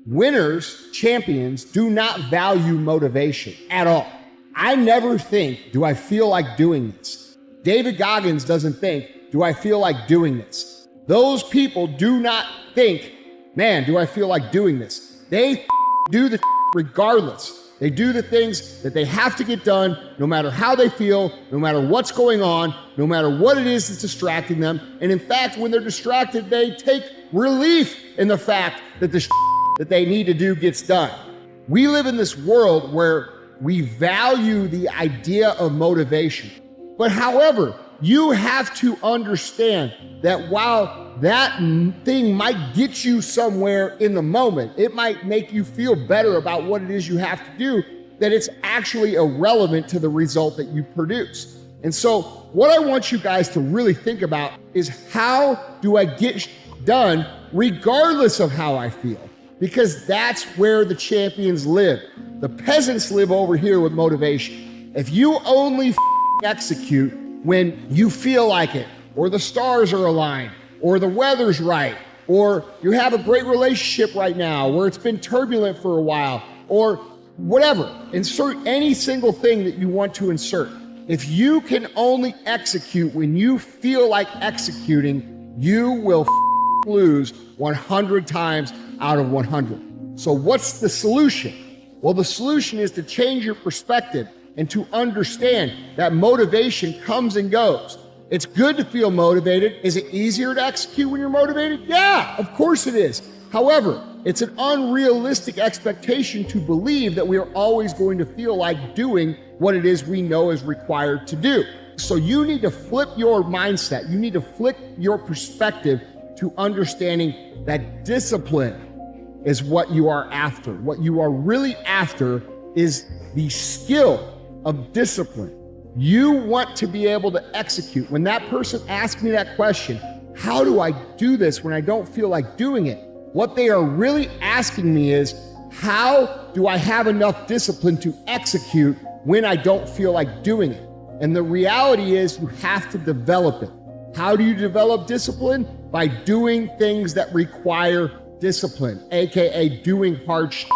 Winners, champions, do not value motivation at all. I never think, do I feel like doing this? David Goggins doesn't think, do I feel like doing this? Those people do not think, man, do I feel like doing this? They do the regardless. They do the things that they have to get done, no matter how they feel, no matter what's going on, no matter what it is that's distracting them. And in fact, when they're distracted, they take relief in the fact that the that they need to do gets done. We live in this world where we value the idea of motivation. But however, you have to understand that while that thing might get you somewhere in the moment, it might make you feel better about what it is you have to do, that it's actually irrelevant to the result that you produce. And so what I want you guys to really think about is, how do I get done regardless of how I feel? Because that's where the champions live. The peasants live over here with motivation. If you only execute when you feel like it, or the stars are aligned, or the weather's right, or you have a great relationship right now where it's been turbulent for a while, or whatever, insert any single thing that you want to insert. If you can only execute when you feel like executing, you will lose 100 times out of 100. So what's the solution? Well, the solution is to change your perspective and to understand that motivation comes and goes. It's good to feel motivated. Is it easier to execute when you're motivated? Yeah, of course it is. However, it's an unrealistic expectation to believe that we are always going to feel like doing what it is we know is required to do. So you need to flip your mindset. You need to flip your perspective to understanding that discipline is what you are after. What you are really after is the skill of discipline. You want to be able to execute. When that person asks me that question, how do I do this when I don't feel like doing it? What they are really asking me is, how do I have enough discipline to execute when I don't feel like doing it? And the reality is, you have to develop it. How do you develop discipline? By doing things that require discipline, AKA doing hard shit.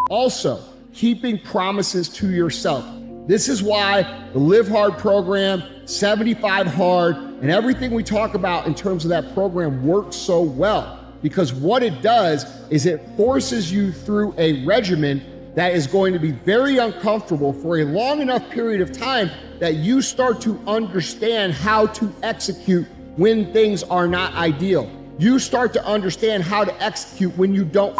Also, keeping promises to yourself. This is why the Live Hard program, 75 Hard, and everything we talk about in terms of that program works so well. Because what it does is it forces you through a regimen that is going to be very uncomfortable for a long enough period of time that you start to understand how to execute when things are not ideal. You start to understand how to execute when you don't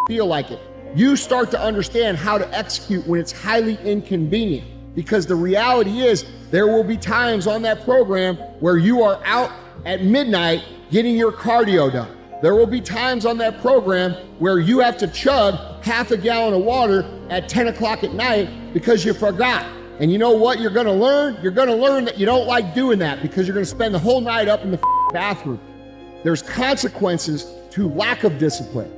feel like it. You start to understand how to execute when it's highly inconvenient. Because the reality is, there will be times on that program where you are out at midnight getting your cardio done. There will be times on that program where you have to chug half a gallon of water at 10 o'clock at night because you forgot. And you know what you're gonna learn? You're gonna learn that you don't like doing that, because you're gonna spend the whole night up in the bathroom. There's consequences to lack of discipline,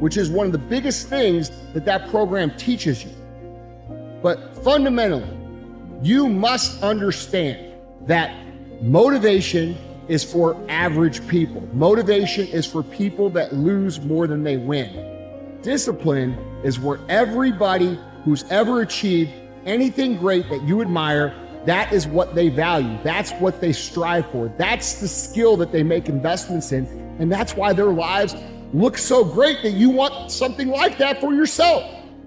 which is one of the biggest things that that program teaches you. But fundamentally, you must understand that motivation is for average people. Motivation is for people that lose more than they win. Discipline is where everybody who's ever achieved anything great that you admire, that is what they value. That's what they strive for. That's the skill that they make investments in. And that's why their lives look so great that you want something like that for yourself.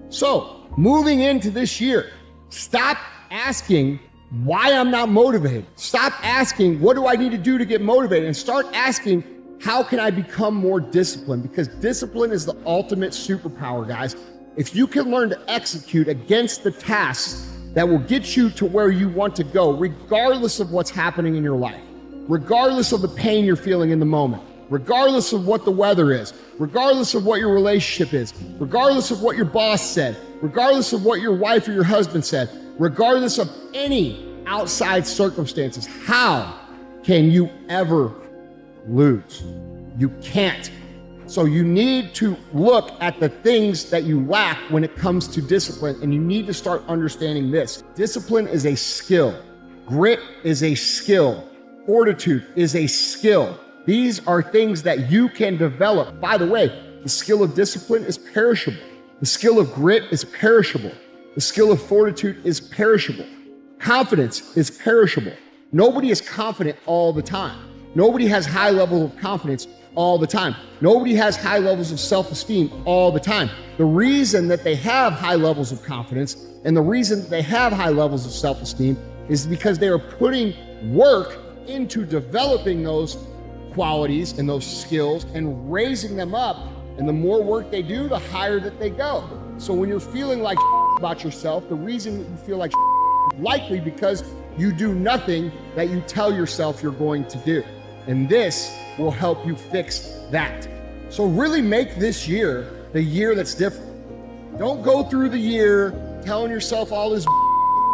So moving into this year, stop asking why I'm not motivated. Stop asking, what do I need to do to get motivated? And start asking, how can I become more disciplined? Because discipline is the ultimate superpower, guys. If you can learn to execute against the tasks that will get you to where you want to go, regardless of what's happening in your life, regardless of the pain you're feeling in the moment, regardless of what the weather is, regardless of what your relationship is, regardless of what your boss said, regardless of what your wife or your husband said, regardless of any outside circumstances, how can you ever lose? You can't. So you need to look at the things that you lack when it comes to discipline, and you need to start understanding this. Discipline is a skill. Grit is a skill. Fortitude is a skill. These are things that you can develop. By the way, The skill of discipline is perishable. The skill of grit is perishable. The skill of fortitude is perishable. Confidence is perishable. Nobody is confident all the time. Nobody has high levels of confidence all the time. Nobody has high levels of self-esteem all the time. The reason that they have high levels of confidence and the reason that they have high levels of self-esteem is because they are putting work into developing those qualities and those skills and raising them up. And the more work they do, the higher that they go. So when you're feeling like about yourself, the reason that you feel like is likely because you do nothing that you tell yourself you're going to do. And this will help you fix that. So really make this year the year that's different. Don't go through the year telling yourself all this,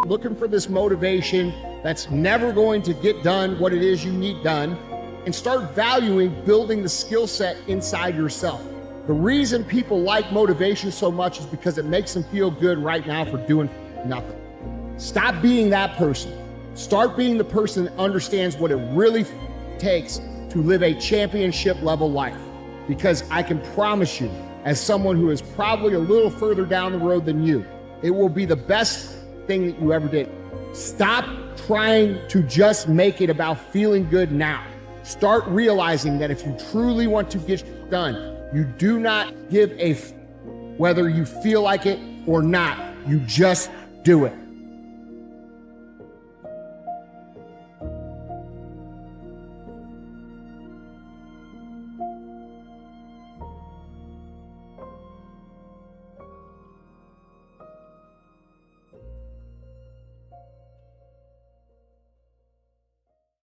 looking for this motivation that's never going to get done what it is you need done, and start valuing building the skill set inside yourself. The reason people like motivation so much is because it makes them feel good right now for doing nothing. Stop being that person. Start being the person that understands what it really takes to live a championship level life. Because I can promise you, as someone who is probably a little further down the road than you, it will be the best thing that you ever did. Stop trying to just make it about feeling good now. Start realizing that if you truly want to get done, you do not give a whether you feel like it or not. You just do it.